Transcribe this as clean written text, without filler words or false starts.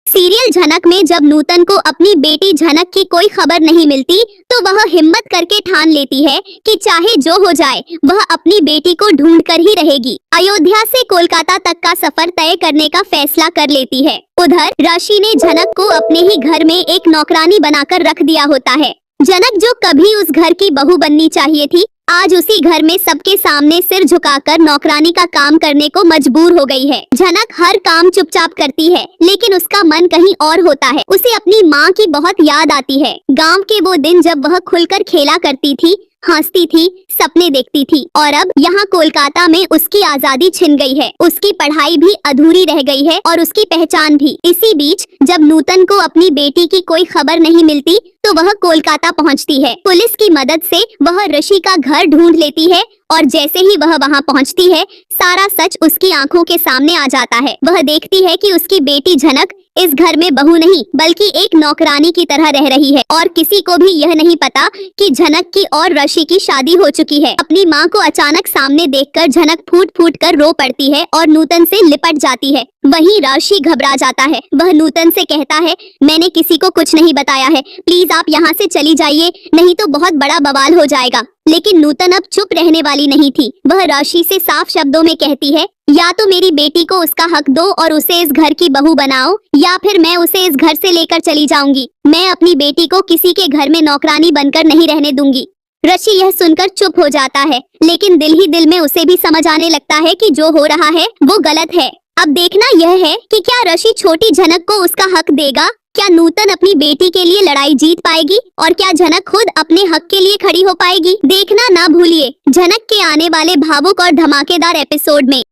Serial झनक में जब नूतन को अपनी बेटी झनक की कोई खबर नहीं मिलती तो वह हिम्मत करके ठान लेती है कि चाहे जो हो जाए वह अपनी बेटी को ढूंढ कर ही रहेगी। अयोध्या से कोलकाता तक का सफर तय करने का फैसला कर लेती है। उधर राशि ने झनक को अपने ही घर में एक नौकरानी बनाकर रख दिया होता है। झनक जो कभी उस घर की बहू बननी चाहिए थी, आज उसी घर में सबके सामने सिर झुकाकर नौकरानी का काम करने को मजबूर हो गई है। झनक हर काम चुपचाप करती है, लेकिन उसका मन कहीं और होता है। उसे अपनी माँ की बहुत याद आती है। गांव के वो दिन जब वह खुलकर खेला करती थी, हंसती थी, सपने देखती थी, और अब यहाँ कोलकाता में उसकी आजादी छिन गई है। उसकी पढ़ाई भी अधूरी रह गई है और उसकी पहचान भी। इसी बीच जब नूतन को अपनी बेटी की कोई खबर नहीं मिलती तो वह कोलकाता पहुँचती है। पुलिस की मदद से वह ऋषि का घर ढूंढ लेती है और जैसे ही वह वहां पहुंचती है, सारा सच उसकी आंखों के सामने आ जाता है। वह देखती है कि उसकी बेटी झनक इस घर में बहू नहीं बल्कि एक नौकरानी की तरह रह रही है और किसी को भी यह नहीं पता कि झनक की और ऋषि की शादी हो चुकी है। अपनी माँ को अचानक सामने देखकर झनक फूट फूट कर रो पड़ती है और नूतन से लिपट जाती है। वहीं ऋषि घबरा जाता है। वह नूतन से कहता है, मैंने किसी को कुछ नहीं बताया है, प्लीज आप यहाँ से चली जाइए, नहीं तो बहुत बड़ा बवाल हो जाएगा। लेकिन नूतन अब चुप रहने वाली नहीं थी। वह ऋषि से साफ शब्दों में कहती है, या तो मेरी बेटी को उसका हक दो और उसे इस घर की बहू बनाओ, या फिर मैं उसे इस घर से लेकर चली जाऊंगी। मैं अपनी बेटी को किसी के घर में नौकरानी बनकर नहीं रहने दूंगी। ऋषि यह सुनकर चुप हो जाता है, लेकिन दिल ही दिल में उसे भी समझ आने लगता है कि जो हो रहा है वो गलत है। अब देखना यह है कि क्या ऋषि छोटी झनक को उसका हक देगा, क्या नूतन अपनी बेटी के लिए लड़ाई जीत पाएगी और क्या झनक खुद अपने हक के लिए खड़ी हो पाएगी। देखना ना भूलिए झनक के आने वाले भावुक और धमाकेदार एपिसोड में।